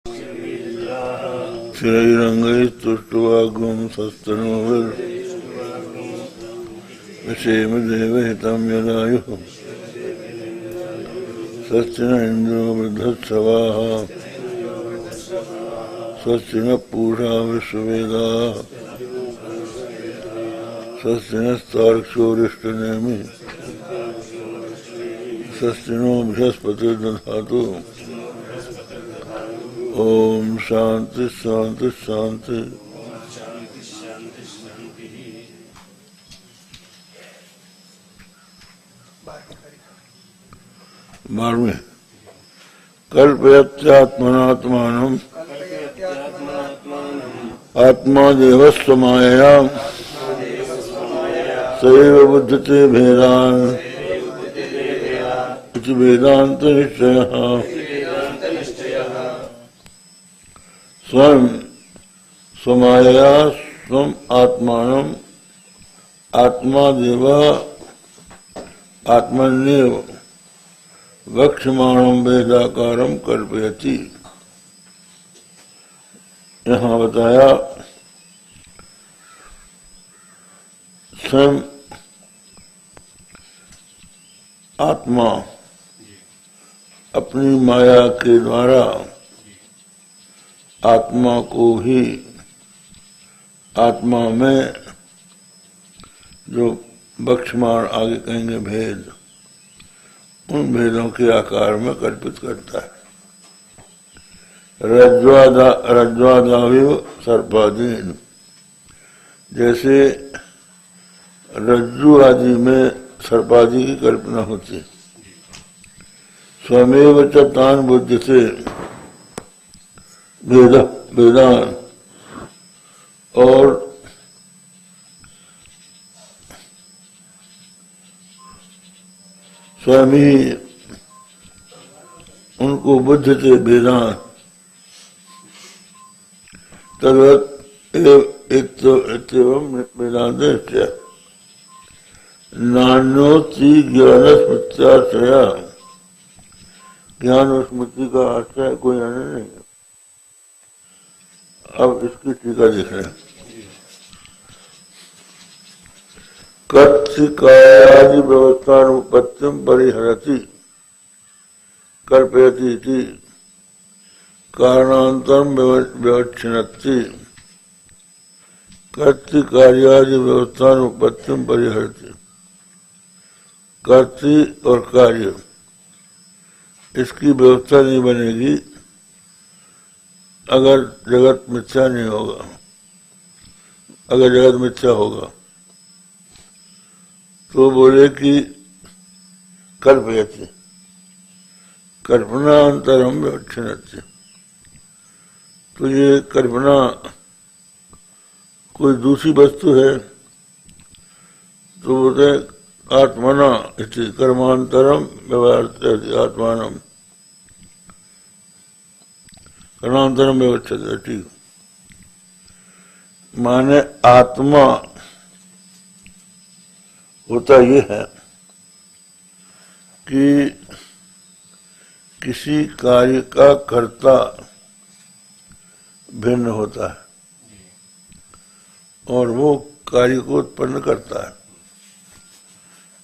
स्थिरैरङ्गैस्तुष्ट्वाग्ं सस्तनोर्विषेम देवहितं यदायुः स्वस्ति न इन्द्रो वृद्धश्रवाः स्वस्ति न पूषा विश्ववेदाः स्वस्ति नस्तार्क्ष्योरिष्टनेमि स्वस्ति नो बृहस्पतिर्दधातु। ओम शांति शांति शांति। बारहवीं कल्पयत्यात्मनात्मानं आत्मादेवस्य मायया सैव बुध्यते भेदान् इति वेदान्त निश्चयः। स्वयं स्वमायया स्वम आत्मानं आत्मादेव आत्मन्येव वक्ष्यमाणं वेदाकारं कल्पयति। यहाँ बताया स्वयं आत्मा अपनी माया के द्वारा आत्मा को ही आत्मा में जो बक्षमाण आगे कहेंगे भेद, उन भेदों के आकार में कल्पित करता है। रज्ज्वादाविव सर्पादीन, जैसे रज्जु आदि में सर्पादि की कल्पना होती। स्वमेव च तान बुद्धि से वेदान, और स्वयं ही उनको बुद्धि से वेदान तद्वत् एवं वेदांत नान्योति ज्ञान स्मृत्याश्रया, ज्ञान और स्मृति का आश्रय कोई अन्य नहीं है। अब इसकी टीका देख रहे हैं। कत्सिकायादि व्यवस्थानुपत्तिं परिहरति कल्पयति इति कारणान्तरं व्यवच्छिन्नति। कर्तृकार्यादि व्यवस्थानुपत्तिं परिहरति, कर्तृ और कार्य इसकी व्यवस्था नहीं बनेगी अगर जगत मिथ्या नहीं होगा। अगर जगत मिथ्या होगा तो बोले कि कल्पयति, कल्पनांतरम व्यवच्छिन्नति। तो ये कल्पना कोई दूसरी वस्तु है तो बोलते आत्मना इति कर्मांतरम व्यवहारति आत्मानम, कर्मांतरम व्यवस्थित। ठीक माने आत्मा होता ये है कि किसी कार्य का कर्ता भिन्न होता है और वो कार्य को उत्पन्न करता है।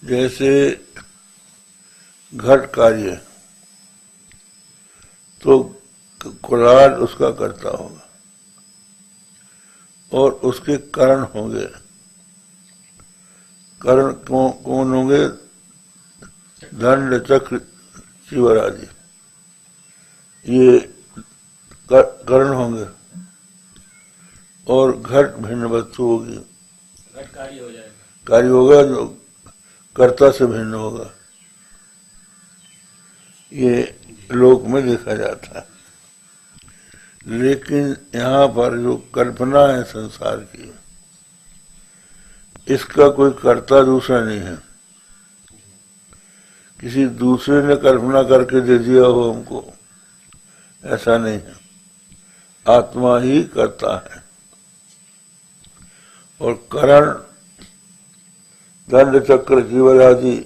जैसे घट कार्य तो कुल्हाड़ उसका कर्ता होगा और उसके कारण होंगे। कारण कौन होंगे? दंड चक्र चिवर आदि ये कारण होंगे और घट भिन्न वस्तु होगी। घट कार्य हो जाएगा, कार्य होगा जो कर्ता से भिन्न होगा। ये लोक में देखा जाता है। लेकिन यहाँ पर जो कल्पना है संसार की, इसका कोई कर्ता दूसरा नहीं है। किसी दूसरे ने कल्पना करके दे दिया हो हमको, ऐसा नहीं है। आत्मा ही करता है और कारण दंड चक्र जीवन आदि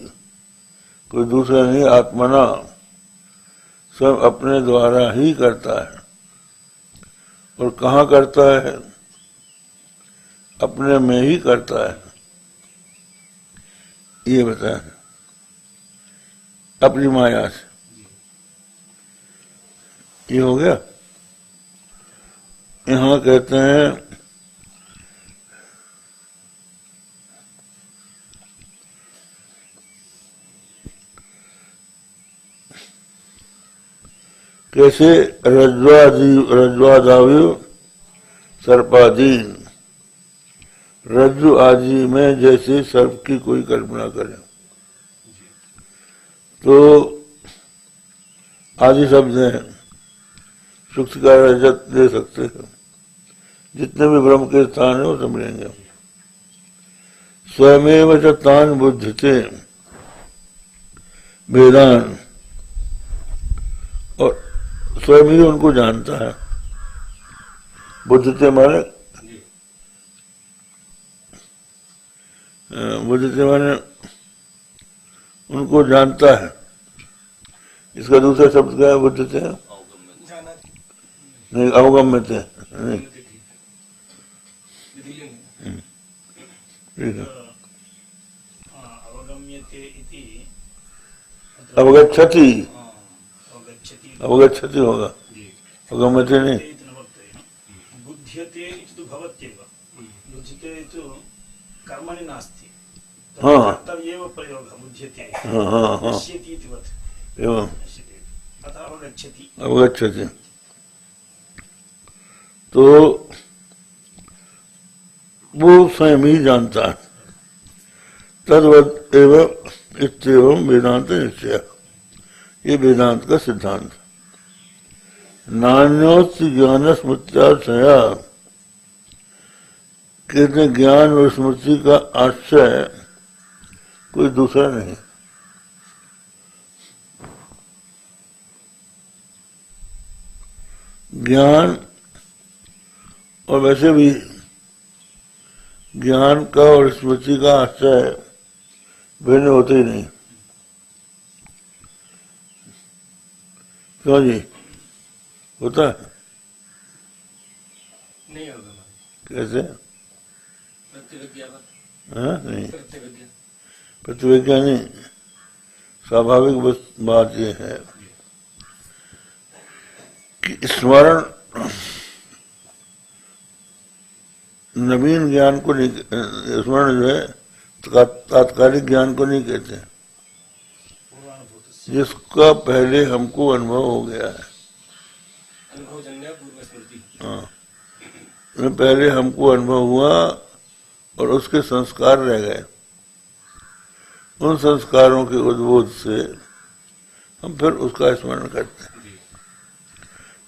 कोई दूसरा नहीं, आत्मना स्वयं अपने द्वारा ही करता है। और कहाँ करता है? अपने में ही करता है, ये बताया, अपनी माया से। ये हो गया। यहाँ कहते हैं कैसे रज्ज्वादावय सर्पादीन, रज्जु आदि में जैसे सर्प की कोई कल्पना करे, तो आदि शब्द हैं, सुक्त का रजत दे सकते हैं, जितने भी ब्रह्म के स्थान है वो समझेंगे। स्वयमेव च तान बुद्धते वेदान, और स्वयं ही उनको जानता है। बुद्धते माने उनको जानता है। इसका दूसरा शब्द क्या है? बुद्धते है नहीं, अवगम्यते नहीं, अवगच्छति, अवगच्छति होगा, अवगम्यते नहीं। बुध्यते इति भवत्येव, बुध्यते इति कर्मणि नास्ति, हाँ तदेव प्रयोगः बुध्यते, हाँ हाँ हाँ नश्यति इति वत्, एवं अतः अवगच्छति, अवगच्छति। तो वो स्वयं ही जानता है। तद्वत् एव इत्येवं वेदांत निश्चय, ये वेदांत का सिद्धांत। नान्योस्ति ज्ञान स्मृत्याश्रया, कहते ज्ञान और स्मृति का आश्रय कोई दूसरा नहीं। ज्ञान और वैसे भी ज्ञान का और स्मृति का आश्रय भिन्न होते ही नहीं। क्यों जी? होता है? नहीं होगा। कैसे? हाँ नहीं, प्रतिविज्ञा, प्रतिविज्ञा नहीं, स्वाभाविक बात यह है कि स्मरण नवीन ज्ञान को नहीं, स्मरण जो है तात्कालिक ज्ञान को नहीं कहते, जिसका पहले हमको अनुभव हो गया है। हाँ, पहले हमको अनुभव हुआ और उसके संस्कार रह गए, उन संस्कारों के उद्बोध से हम फिर उसका स्मरण करते हैं।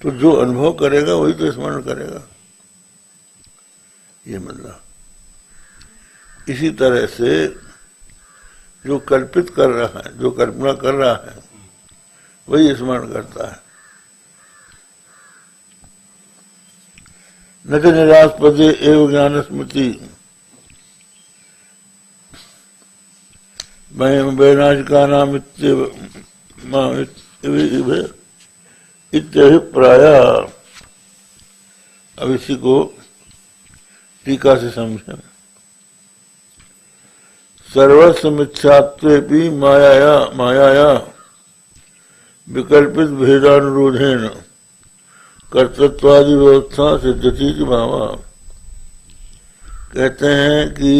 तो जो अनुभव करेगा वही तो स्मरण करेगा, ये मतलब। इसी तरह से जो कल्पित कर रहा है, जो कल्पना कर रहा है, वही स्मरण करता है। न च निरास्पदे एव ज्ञान स्मृति वैनाशिका नाम इत्यभिप्राय। अब इसी को टीका से समझें। सर्वस्व मिथ्यात्वेपि मायाया विकल्पित भेदानुरोधेन कर्तृत्वादि व्यवस्था सिद्धति की भावा। कहते हैं कि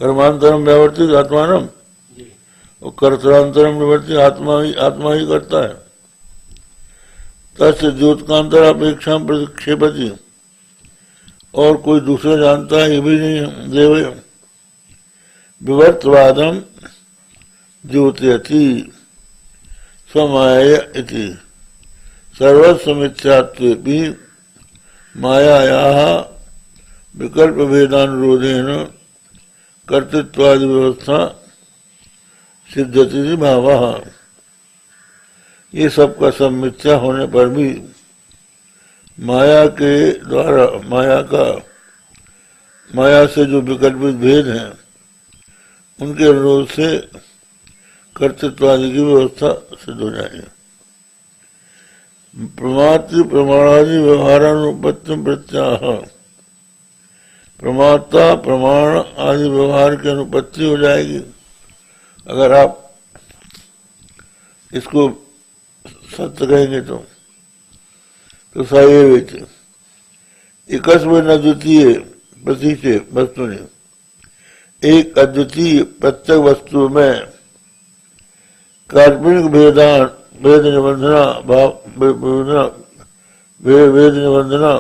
कर्मांतरम व्यावर्तिक आत्मानम, और कर्तरांतरम निवर्तिक आत्मा ही करता है। तस्य द्योतकांतर अपेक्षा प्रतिक्षेपति, और कोई दूसरा जानता है ये भी नहीं। देव विवर्तवादम द्योतयति स्वमाया इति सर्वस्व मिथ्यात्वेपि मायायाः विकल्प भेदानुरोधेन कर्तृत्वादि व्यवस्था सिद्धति भावः। ये सब का सब मिथ्या होने पर भी माया के द्वारा, माया से जो विकल्पित भेद हैं उनके अनुरोध से कर्तृत्व आदि की व्यवस्था सिद्ध हो जाएगी। प्रमात्र प्रमाणादि व्यवहारानुपत्ति प्रत्याह, प्रमाता प्रमाण आदि व्यवहार की अनुपत्ति हो जाएगी अगर आप इसको सत्य कहेंगे तो सायेवित एकस्मिन् अद्वितीय प्रतीचे वस्तु ने, एक अद्वितीय प्रत्येक वस्तु में काल्पनिक भेदान वेद निबंधना वेद निबंधना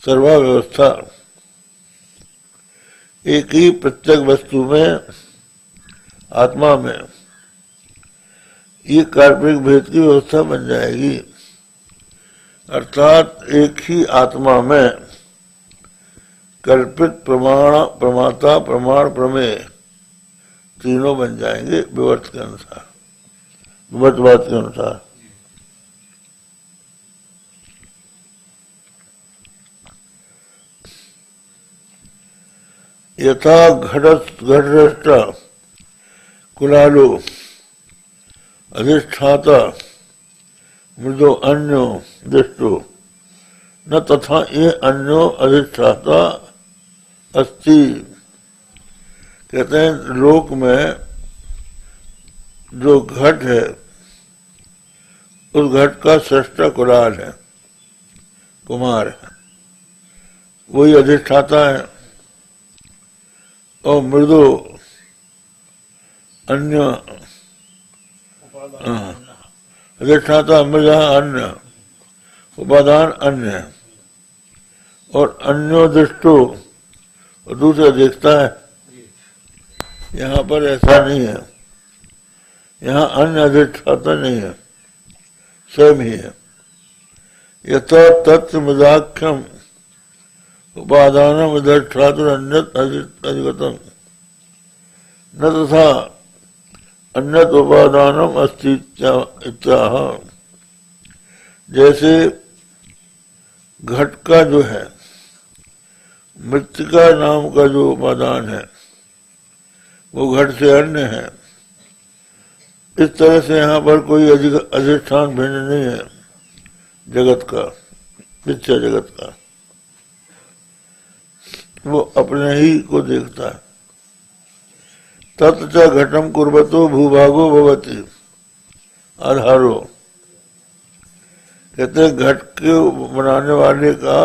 सर्वा व्यवस्था, एक ही प्रत्येक वस्तु में आत्मा में ये काल्पनिक भेद की व्यवस्था बन जाएगी। अर्थात एक ही आत्मा में कल्पित प्रमाण प्रमाता प्रमाण प्रमेय तीनों बन जाएंगे विवर्त के अनुसार, विवर्तवाद के अनुसार। यथा घटरष्टा कुलालो अधिष्ठाता मृदो अन्यो दृष्टो न तथा ये अन्यो अधिष्ठाता अस्ति। कहते हैं लोक में जो घट है उस घट का सृष्टा कुलाल है, कुमार है, वही अधिष्ठाता है। और मृदो अन्य अधिष्ठाता मृदा अन्य, उपादान अन्य, और अन्यो दृष्टो और दूसरा देखता है। यहाँ पर ऐसा नहीं है, यहाँ अन्य अधिष्ठाता नहीं है, स्वयं ही है। यथा तत्व मृदाख्यम उपादानम अधिष्ठातुर अन्यत अधिगतम न तथा अन्यत उपादानम अस्ति इत्याह। जैसे घट का जो है मृत्तिका नाम का जो उपादान है वो घट से अन्य है, इस तरह से यहाँ पर कोई अधिष्ठान भिन्न नहीं है जगत का, मिथ्या जगत का। वो अपने ही को देखता है। तत्च घटम कुर्वतो भूभागो भवति आधारो। कहते घट के बनाने वाले का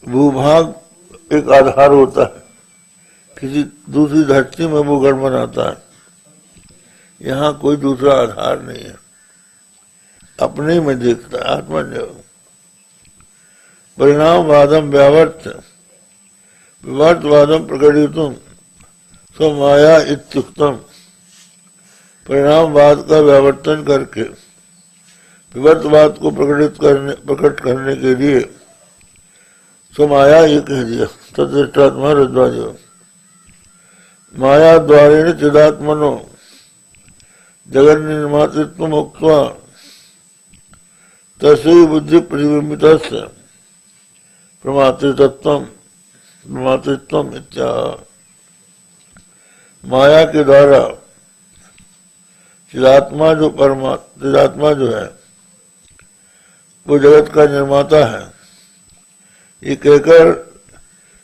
भूभाग एक आधार होता है, किसी दूसरी धरती में वो घर बनाता है। यहाँ कोई दूसरा आधार नहीं है, अपने में देखता है, आत्मनिर्भर। परिणामवादम व्यावर्त विवर्तवादम प्रकटितुम स्वमाया इत्युक्तम। परिणामवाद का व्यावर्तन करके विवर्तवाद को प्रकट करने के लिए स्वमाया ये कह दिया। तदृष्टात्मा रज्ज्वादिव माया द्वारेण चिदात्मनो जगन निर्मातृत्व मुक्त्वा तस्य बुद्धि प्रतिबिंबितस्य प्रमातृत्वम इत्याह। माया के द्वारा चिदात्मा जो है वो जगत का निर्माता है, ये कहकर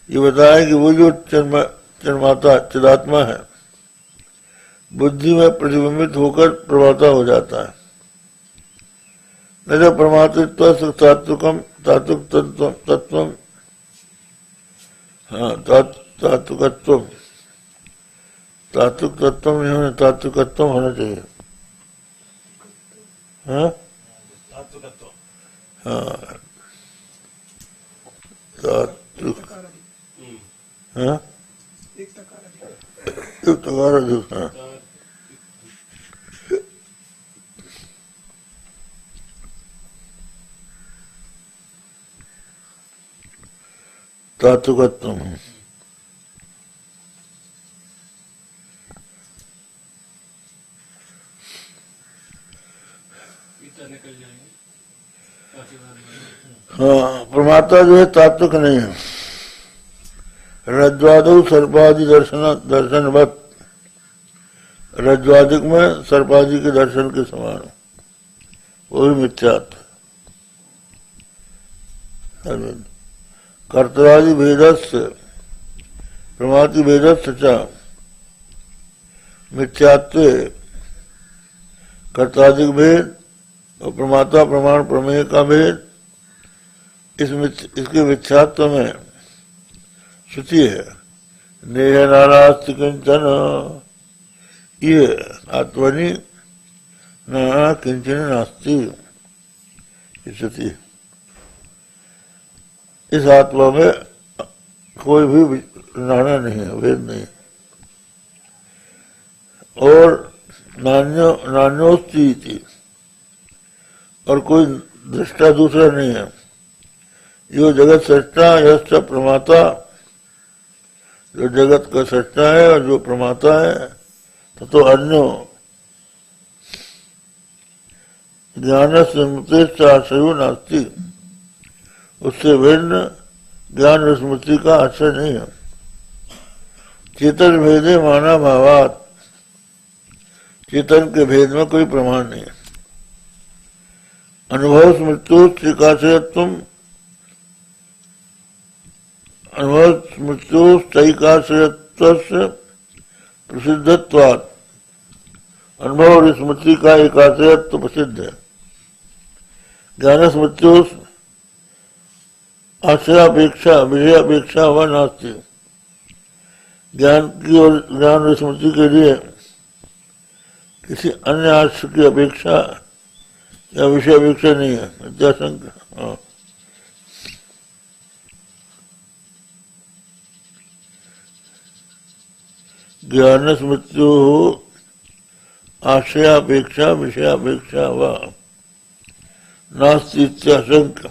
ये बताया कि वो जो निर्माता चिदात्मा है बुद्धि में प्रतिबिंबित होकर प्रमाता हो जाता है। न जो प्रमातृत्व तात्विकम तात्विक तत्व तात्विकत्व तात्विक तत्व नहीं होना, तात्विकत्व होना चाहिए। हाँ तात्विक, हाँ तात्विकत्व। हाँ प्रमाता जो है तात्विक नहीं है। रज्ज्वादौ सर्पादि दर्शनवत् रज्ज्वादिक में सर्पादि के दर्शन के समान, वो भी मिथ्यात्व। कर्तरादि भेदस्य प्रमाति भेदस्य च मिथ्यात्व, कर्तादिक भेद और प्रमाता प्रमाण प्रमेय का भेद, इसके मिथ्यात्व में श्रुति है। नेह नानास्ति किंचन, ये आत्मनि नाना किंचन नास्ति, श्रुति। इस आत्मा में कोई भी नाना नहीं है, भेद नहीं। और नान्योस्ति इति, और कोई दृष्टा दूसरा नहीं है। यो जगत सृष्टा यश्च प्रमाता, जो जगत का सृष्टा है और जो प्रमाता है, तो अन्यो ज्ञान स्मृति आश्रय नास्ति, उससे भिन्न ज्ञान और स्मृति का आश्रय नहीं है। चेतन भेदे माना भावात, चेतन के भेद में कोई प्रमाण नहीं है। अनुभव स्मृत्यु त्रिकाशयत्व, अनुभव स्मृत्यु तैकाशयत्व से प्रसिद्धत्वात्, अनुभव और स्मृति का एकाशयत्व प्रसिद्ध है। ज्ञान स्मृत्यु आश्रयापेक्षा विषयापेक्षा व नास्ति, ज्ञान की और ज्ञान और स्मृति के लिए किसी अन्य आश्रय की अपेक्षा या विषय अपेक्षा नहीं है। अत्याशंका। ज्ञान स्मृत्यु आश्रयापेक्षा विषयापेक्षा व नास्ति इत्याशंका।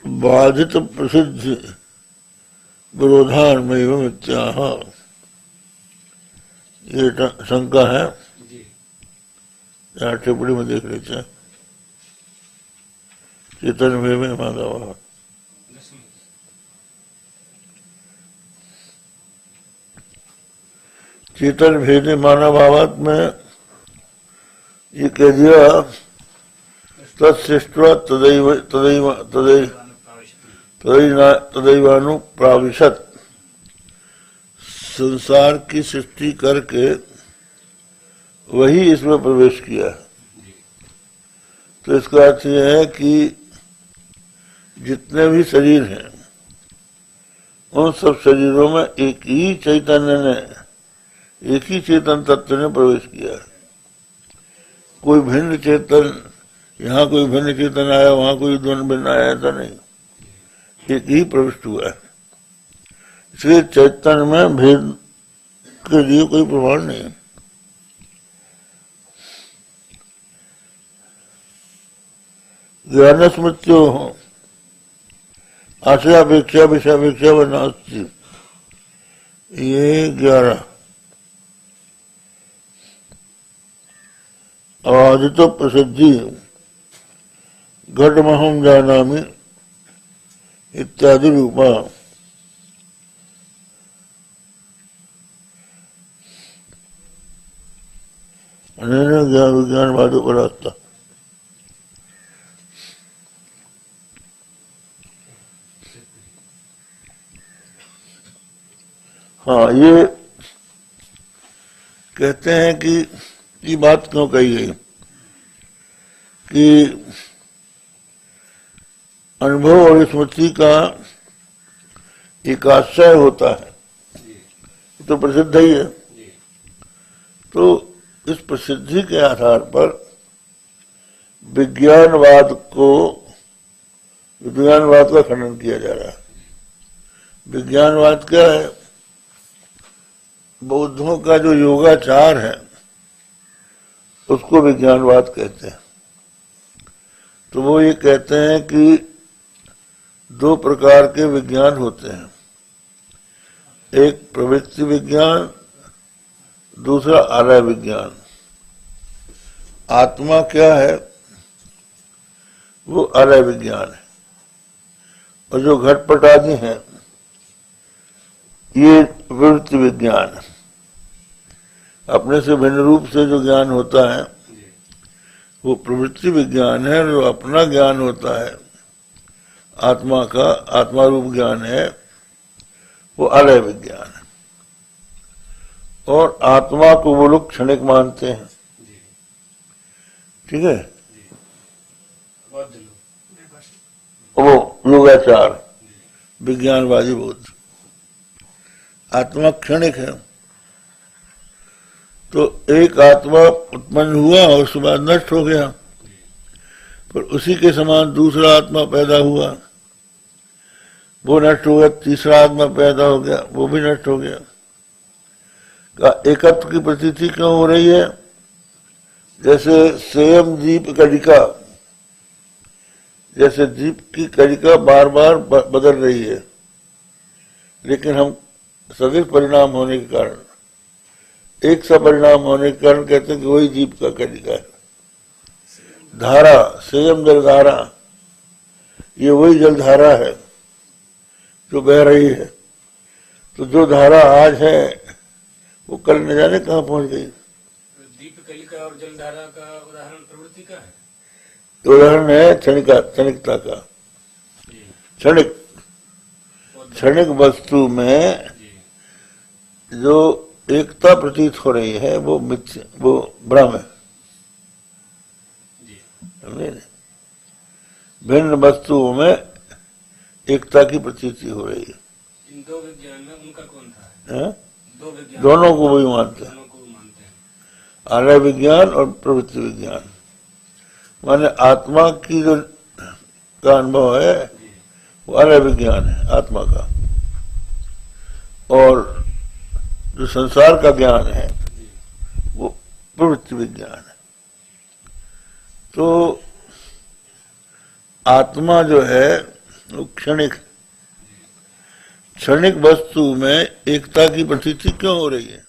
बाधित प्रसिद्धि विरोधान में मिथ्याह, ये शंका है। यहाँ टिप्पणी में देख लेते हैं। चेतन में माधव, चेतन भेदे मानव भावात में ये कह दिया तत्सृष्ट्वा तदैवानुप्राविशत, संसार की सृष्टि करके वही इसमें प्रवेश किया। तो इसका अर्थ यह है कि जितने भी शरीर हैं उन सब शरीरों में एक ही चैतन्य ने, एक ही चेतन तत्व ने प्रवेश किया। कोई भिन्न चेतन, यहाँ कोई भिन्न चेतन आया, वहां कोई भिन्न आया, ऐसा नहीं, एक ही प्रविष्ट हुआ है। इसलिए चैतन्य में भेद के लिए कोई प्रमाण नहीं है। ज्ञान स्मृत्यो आशयापेक्षा विषयापेक्षा व नास्ति, ये 11। अबाधित प्रसिद्धि घटमहम जानामि इत्यादि रूपा, ज्ञान विज्ञान वादों का रास्ता। हाँ, ये कहते हैं कि ये बात क्यों कही गई कि अनुभव और स्मृति का एक आश्रय होता है, तो प्रसिद्ध ही है। तो इस प्रसिद्धि के आधार पर विज्ञानवाद का खंडन किया जा रहा है। विज्ञानवाद क्या है? बौद्धों का जो योगाचार है उसको विज्ञानवाद कहते हैं। तो वो ये कहते हैं कि 2 प्रकार के विज्ञान होते हैं, एक प्रवृत्ति विज्ञान, दूसरा आलय विज्ञान। आत्मा क्या है? वो आलय विज्ञान है, और जो घटपट आदि हैं ये प्रवृत्ति विज्ञान है। अपने से भिन्न रूप से जो ज्ञान होता है वो प्रवृत्ति विज्ञान है, और जो अपना ज्ञान होता है आत्मा का, आत्मा रूप ज्ञान है, वो अलय विज्ञान है। और आत्मा को वो लोग क्षणिक मानते हैं, ठीक है, वो योगाचार विज्ञानवादी बोध। आत्मा क्षणिक है, तो एक आत्मा उत्पन्न हुआ और उसके बाद नष्ट हो गया, पर उसी के समान दूसरा आत्मा पैदा हुआ, वो नष्ट हो गया, तीसरा आत्मा पैदा हो गया, वो भी नष्ट हो गया। का एकत्व की प्रतीति क्यों हो रही है? जैसे सेम दीप कणिका, जैसे दीप की कणिका बार बार बदल रही है, लेकिन हम सदिश परिणाम होने के कारण, एक सा परिणाम होने के कारण कहते हैं कि वही दीप का कणिका है। धारा, सेम जलधारा, ये वही जलधारा है जो बह रही है। तो जो धारा आज है वो कल न जाने कहाँ पहुंच गई। दीप कलिका और जलधारा का उदाहरण प्रवृत्ति का है, उदाहरण है क्षणिकता का। क्षणिक क्षणिक वस्तु में जो एकता प्रतीत हो रही है वो मिथ्या, वो भ्रम है, समझे? भिन्न वस्तुओं में एकता की प्रतीति हो रही है। इन दो विज्ञान में उनका कौन था? है? दो विज्ञान दोनों को वही मानते हैं, अलय विज्ञान और प्रवृत्ति विज्ञान। माने आत्मा की जो का अनुभव है वो अलय विज्ञान है आत्मा का, और जो संसार का ज्ञान है वो प्रवृत्ति विज्ञान है। तो आत्मा जो है वो क्षणिक, क्षणिक वस्तु में एकता की प्रतीति क्यों हो रही है?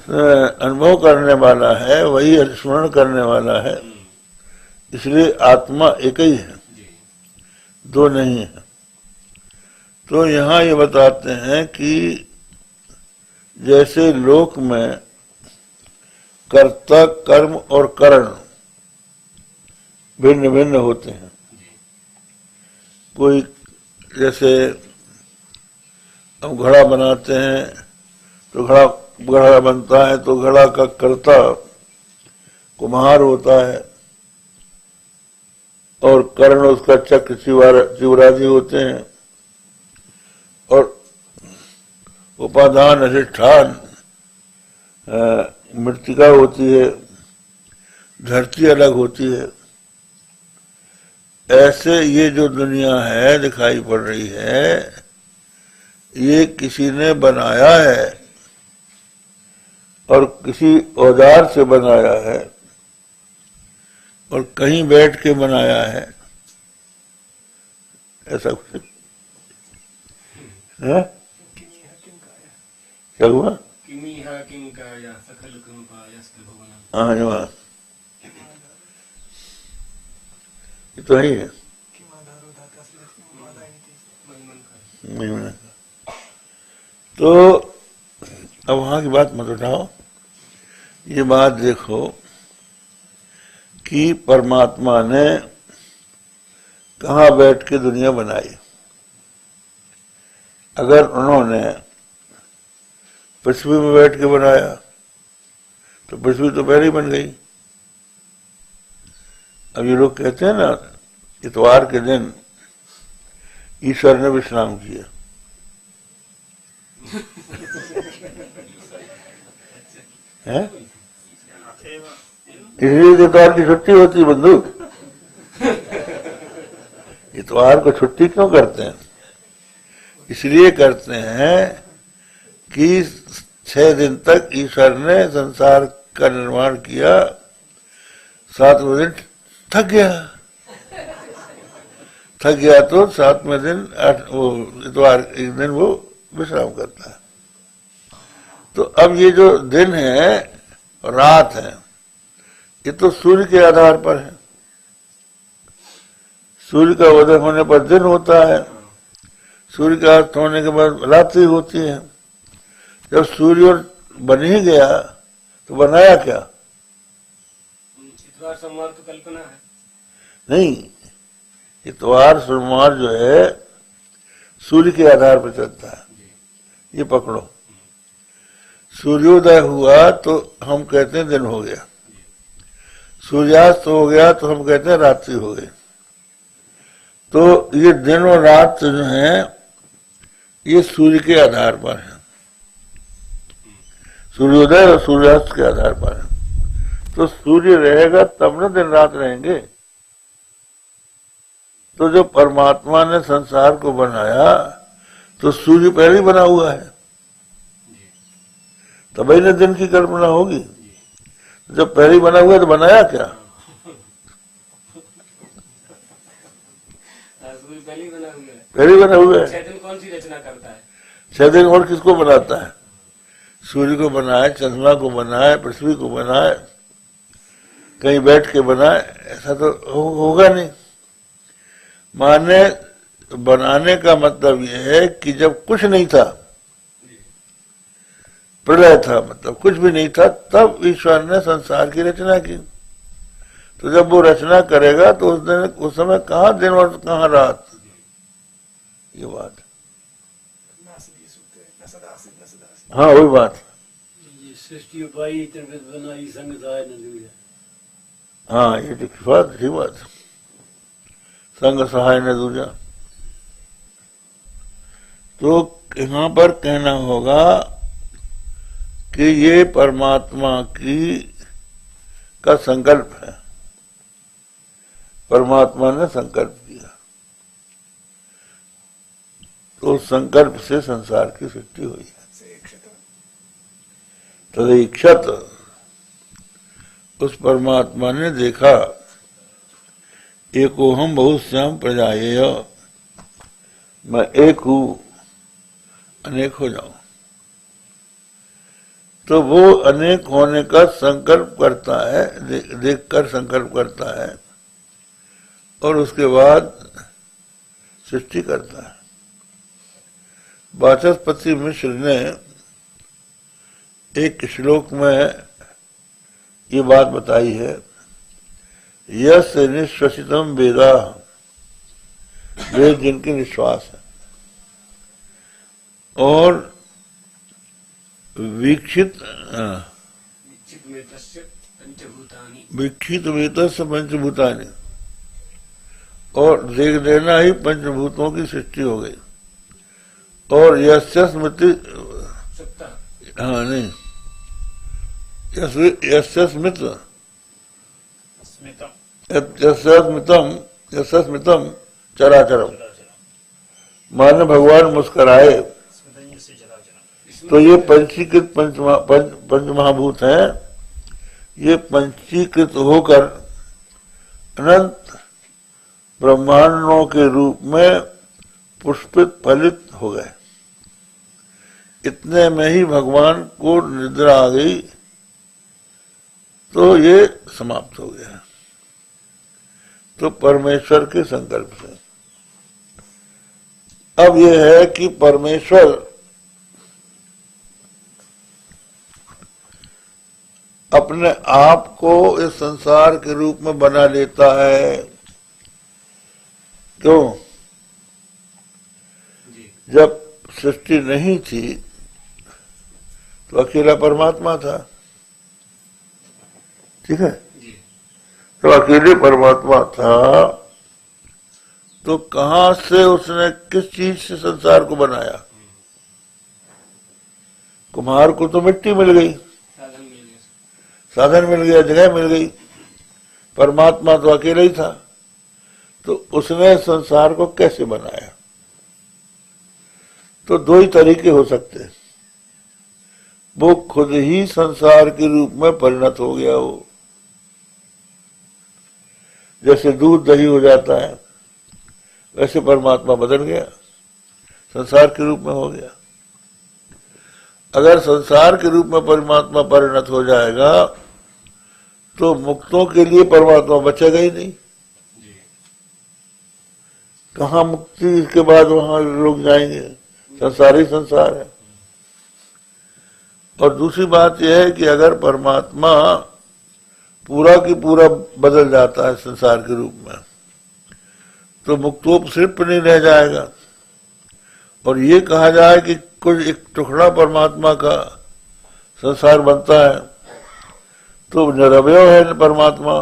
अनुभव करने वाला है वही स्मरण करने वाला है, इसलिए आत्मा एक ही है, दो नहीं है। तो यहाँ ये बताते हैं कि जैसे लोक में कर्ता, कर्म और करण भिन्न भिन्न होते हैं। कोई जैसे अब घड़ा बनाते हैं तो घड़ा बनता है तो घड़ा का कर्ता कुम्हार होता है और कर्ण उसका चक्र चिवरादि होते हैं और उपादान अधिष्ठान मृत्तिका होती है, धरती अलग होती है। ऐसे ये जो दुनिया है दिखाई पड़ रही है, ये किसी ने बनाया है और किसी औजार से बनाया है और कहीं बैठ के बनाया है, ऐसा कुछ है? क्या हुआ? हाँ जी, हाँ ये तो ही है। तो अब वहां की बात मत उठाओ, ये बात देखो कि परमात्मा ने कहाँ बैठ के दुनिया बनाई। अगर उन्होंने पृथ्वी में बैठ के बनाया तो पृथ्वी तो पहले ही बन गई। अब ये लोग कहते हैं ना, इतवार के दिन ईश्वर ने विश्राम किया। है? इसलिए इतवार की छुट्टी होती बंधु। इतवार को छुट्टी क्यों करते हैं? इसलिए करते हैं कि 6 दिन तक ईश्वर ने संसार का निर्माण किया, 7वें दिन थक गया तो 7वें दिन इतवार एक दिन वो विश्राम करता है। तो अब ये जो दिन है रात है, ये तो सूर्य के आधार पर है। सूर्य का उदय होने पर दिन होता है, सूर्य का अस्त होने के बाद रात्रि होती है। जब सूर्य बन ही गया तो बनाया क्या? इतवार सोमवार तो कल्पना है नहीं, इतवार सोमवार जो है सूर्य के आधार पर चलता है। ये पकड़ो, सूर्योदय हुआ तो हम कहते हैं दिन हो गया, सूर्यास्त हो गया तो हम कहते हैं रात्रि हो गई। तो ये दिन और रात जो है ये सूर्य के आधार पर है, सूर्योदय और सूर्यास्त के आधार पर है। तो सूर्य रहेगा तब न दिन रात रहेंगे। तो जो परमात्मा ने संसार को बनाया तो सूर्य पहले ही बना हुआ है, तभी न दिन की कल्पना होगी। जब पहले ही बना हुआ है तो बनाया क्या? पहले बना हुआ है। 6 दिन कौन सी रचना करता है? 6 दिन और किसको बनाता है? सूर्य को बनाए, चंद्रमा को बनाए, पृथ्वी को बनाए, कहीं बैठ के बनाए, ऐसा तो होगा नहीं। माने बनाने का मतलब यह है कि जब कुछ नहीं था, प्रलय था, मतलब कुछ भी नहीं था, तब ईश्वर ने संसार की रचना की। तो जब वो रचना करेगा तो उस समय कहाँ दिन और कहाँ रात, ये बात। हाँ वही बात। सृष्टि उपाई बनाई संग सहाय न दूजा। हाँ ये ठीक बात, संग सहाय न दूजा। तो यहाँ पर कहना होगा कि ये परमात्मा का संकल्प है, परमात्मा ने संकल्प किया, तो संकल्प से संसार की सृष्टि हुई है। तदैक्षत, उस परमात्मा ने देखा, एकोहम बहुश्याम प्रजाएय, मैं एक हूं अनेक हो जाऊं। तो वो अनेक होने का संकल्प करता है, देखकर संकल्प करता है और उसके बाद सृष्टि करता है। वाचस्पति मिश्र ने एक श्लोक में ये बात बताई है, यस निश्वसितम वेदा, वेद जिनके निश्वास है। और वीक्षित विचित में तस्य पंचभूतानि वीक्षित वेतस्य पंचभूतानि, और देख देना ही पंचभूतों की सृष्टि हो गई। और यस्य स्मृति, सत्ता हाँ नहीं, यस्य स्मित, स्मितम यस्य स्मितम चराचरम, माने भगवान मुस्कुराए। स्मितम से चराचरम। तो ये पंचीकृत पंचमहाभूत हैं, ये पंचीकृत होकर अनंत ब्रह्मांडों के रूप में पुष्पित फलित हो गए। इतने में ही भगवान को निद्रा आ गई, तो ये समाप्त हो गया। तो परमेश्वर के संकल्प से अब यह है कि परमेश्वर अपने आप को इस संसार के रूप में बना लेता है। क्यों? जब सृष्टि नहीं थी तो अकेला परमात्मा था, ठीक है? तो अकेले परमात्मा था, तो कहां से उसने किस चीज से संसार को बनाया? कुम्हार को तो मिट्टी मिल गई, साधन मिल गया। साधन मिल गया, जगह मिल गई। परमात्मा तो अकेला ही था, तो उसने संसार को कैसे बनाया? तो दो ही तरीके हो सकते हैं। वो खुद ही संसार के रूप में परिणत हो गया हो, जैसे दूध दही हो जाता है, वैसे परमात्मा बदल गया, संसार के रूप में हो गया। अगर संसार के रूप में परमात्मा परिणत हो जाएगा तो मुक्तों के लिए परमात्मा बचेगा ही नहीं। कहाँ मुक्ति के बाद वहां लोग जाएंगे? संसार ही संसार है। और दूसरी बात यह है कि अगर परमात्मा पूरा की पूरा बदल जाता है संसार के रूप में, तो मुक्तोपसृप नहीं रह जाएगा। और ये कहा जाए कि कुछ एक टुकड़ा परमात्मा का संसार बनता है तो निरवय है परमात्मा,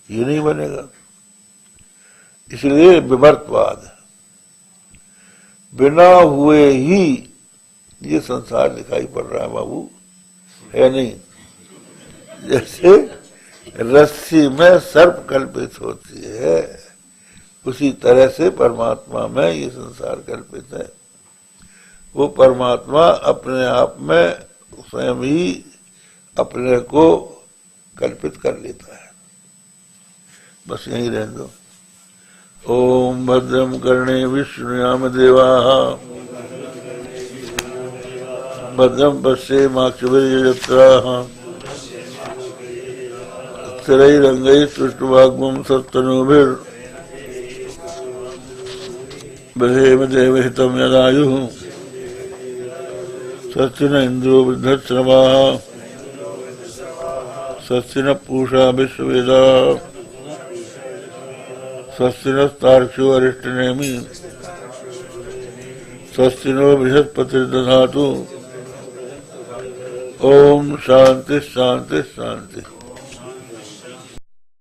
ये नहीं बनेगा। इसलिए विवर्तवाद है, बिना हुए ही ये संसार दिखाई पड़ रहा है बाबू, है नहीं? जैसे रस्सी में सर्प कल्पित होती है, उसी तरह से परमात्मा में ये संसार कल्पित है। वो परमात्मा अपने आप में स्वयं ही अपने को कल्पित कर लेता है। बस यही रहने दो। ओम भद्रम कर्णे विष्णुयाम देवाः, भद्रम पश्येमाक्षभिर्यजत्राः, स्थिरैरङ्गैः तुष्टुवाग्मं सत्तनूभिर् बधेम देवहितं यदायुः, स्वस्ति न इन्द्रो वृद्धश्रवाः, स्वस्ति न पूषा विश्ववेदाः, स्वस्ति नस्तार्क्ष्यो अरिष्टनेमि, स्वस्ति नो बृहस्पतिर्दधातु। ओम शांति शांति शांति।